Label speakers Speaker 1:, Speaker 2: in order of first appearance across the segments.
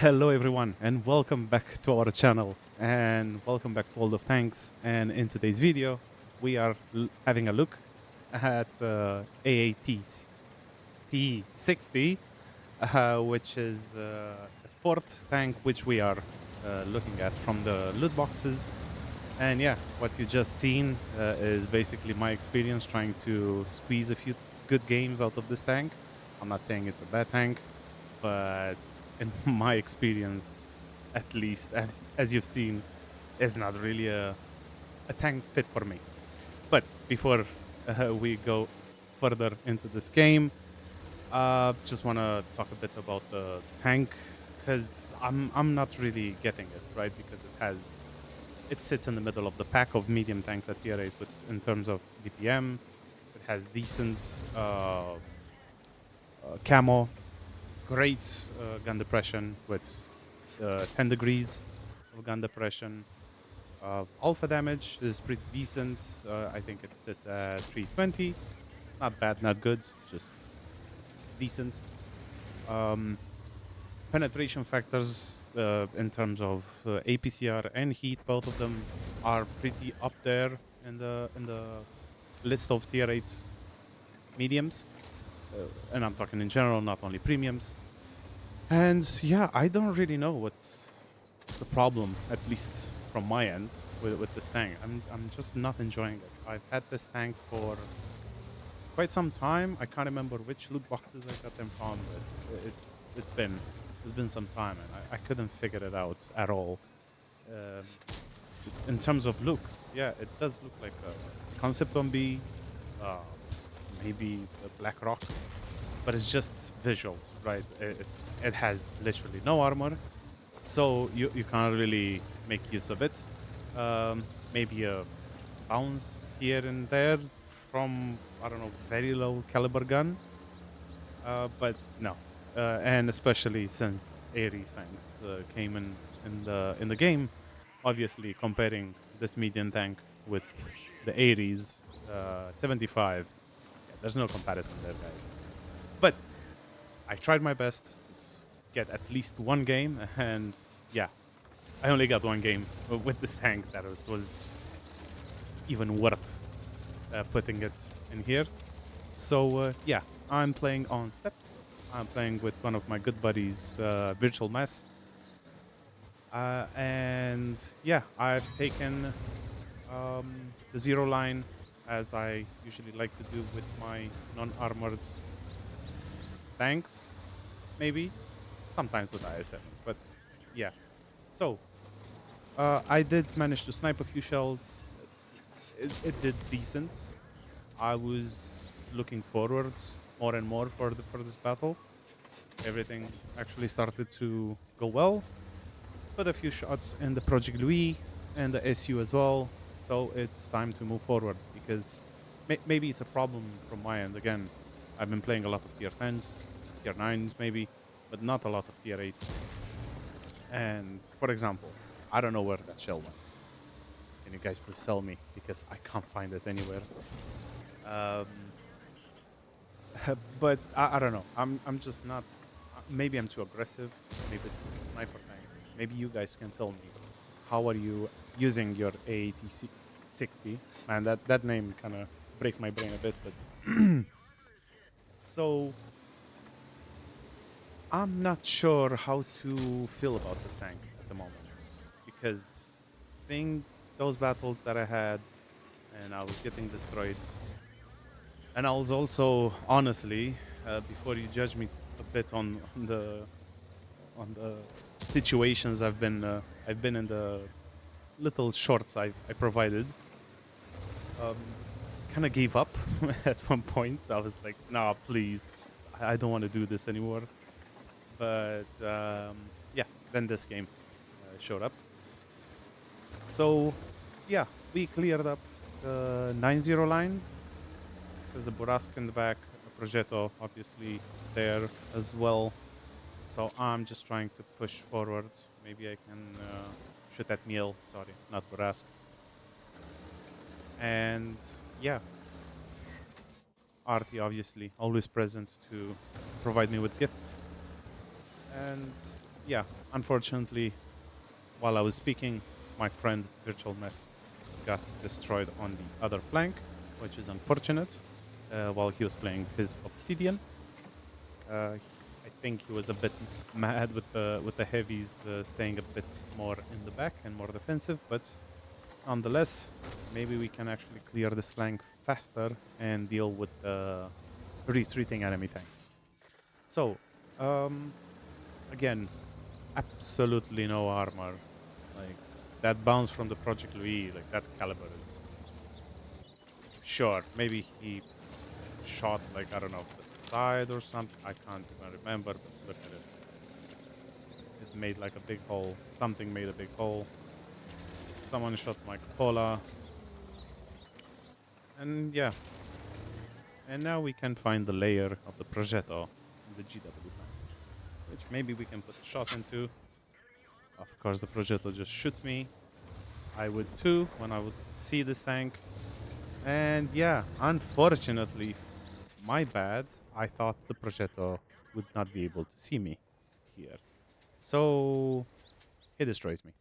Speaker 1: Hello everyone and welcome back to our channel and welcome back to World of Tanks. And in today's video we are having a look at AAT60, which is the fourth tank which we are looking at from the loot boxes. And yeah, what you just seen is basically my experience trying to squeeze a few good games out of this tank. I'm not saying it's a bad tank, but in my experience, at least as you've seen, is not really a tank fit for me. But before we go further into this game, just want to talk a bit about the tank because I'm not really getting it right because it sits in the middle of the pack of medium tanks at tier 8 with in terms of DPM. It has decent camo, great gun depression with 10 degrees of gun depression. Alpha damage is pretty decent. I think it sits at 320. Not bad, not good, just decent. Penetration factors in terms of APCR and heat, both of them are pretty up there in the list of tier 8 mediums. And I'm talking in general, not only premiums. And yeah, I don't really know what's the problem, at least from my end, with this tank. I'm just not enjoying it. I've had this tank for quite some time. I can't remember which loot boxes I got them from, but it's been some time, and I couldn't figure it out at all. Um, in terms of looks, yeah, it does look like a concept zombie, uh, maybe a Black Rock, but it's just visuals, right? It has literally no armor, so you can't really make use of it. Maybe a bounce here and there from, I don't know, very low caliber gun, but no. And especially since Ares tanks came in the game, obviously comparing this medium tank with the Ares 75, yeah, there's no comparison there, guys. But I tried my best to get at least one game, and yeah, I only got one game with this tank that it was even worth putting it in here. So yeah, I'm playing on steps. I'm playing with one of my good buddies, Virtual Mess. And yeah, I've taken the zero line as I usually like to do with my non-armored tanks, maybe. Sometimes with ISMs, but yeah. So I did manage to snipe a few shells. It did decent. I was looking forward more and more for this battle. Everything actually started to go well. Put a few shots in the Project Louis and the SU as well. So it's time to move forward because maybe it's a problem from my end. Again, I've been playing a lot of tier 10s, tier 9s maybe, but not a lot of tier 8s. And for example, I don't know where that shell went. Can you guys please tell me? Because I can't find it anywhere. But I don't know. I'm just not. Maybe I'm too aggressive. Maybe this is a sniper tank. Maybe you guys can tell me. How are you using your AAT60? Man, that name kind of breaks my brain a bit. But so I'm not sure how to feel about this tank at the moment because seeing those battles that I had and I was getting destroyed, and I was also honestly, before you judge me a bit on the situations I've been in, the little shorts I provided, kind of gave up at one point. I was like, nah, please, I don't want to do this anymore. But yeah, then this game showed up. So yeah, we cleared up the 9-0 line. There's a Borask in the back, a Progetto obviously there as well. So I'm just trying to push forward. Maybe I can shoot at Miel, sorry, not Borask. And yeah, Artie obviously always present to provide me with gifts. And yeah, Unfortunately, while I was speaking, my friend Virtual Mess got destroyed on the other flank, which is unfortunate. While he was playing his Obsidian, I think he was a bit mad with the heavies staying a bit more in the back and more defensive. But nonetheless, maybe we can actually clear this flank faster and deal with the retreating enemy tanks. So, um, again, absolutely no armor. Like that bounce from the Project Louis, like that caliber is sure. Maybe he shot like I don't know the side or something. I can't even remember. But look at it. It made like a big hole. Something made a big hole. Someone shot my cupola, and yeah. And now we can find the layer of the progetto in the GW package, which maybe we can put a shot into. Of course, the progetto just shoots me. I would too when I would see this tank. And yeah, unfortunately, my bad. I thought the progetto would not be able to see me here. So he destroys me.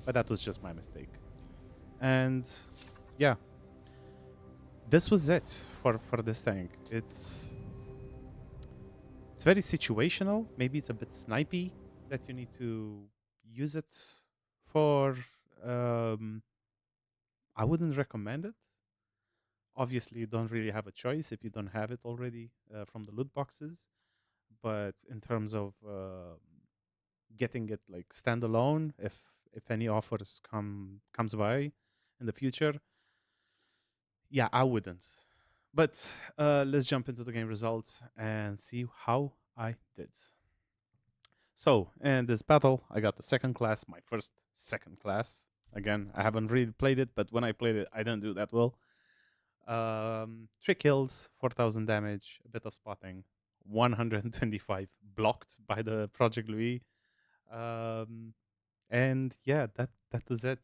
Speaker 1: But that was just my mistake. And yeah, this was it for this tank. It's very situational. Maybe it's a bit snipey that you need to use it for. Um, I wouldn't recommend it. Obviously, you don't really have a choice if you don't have it already from the loot boxes. But in terms of getting it like standalone, if any offers comes by in the future, yeah, I wouldn't. But let's jump into the game results and see how I did. So, in this battle, I got the second class, my first second class. Again, I haven't really played it, but when I played it, I didn't do that well. 3 kills, 4,000 damage, a bit of spotting, 125 blocked by the Project Louis. Um, and yeah, that was it.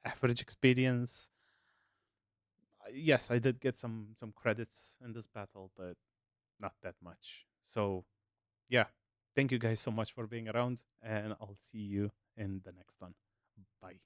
Speaker 1: Average experience. Yes, I did get some credits in this battle, but not that much. So yeah, thank you guys so much for being around, and I'll see you in the next one. Bye.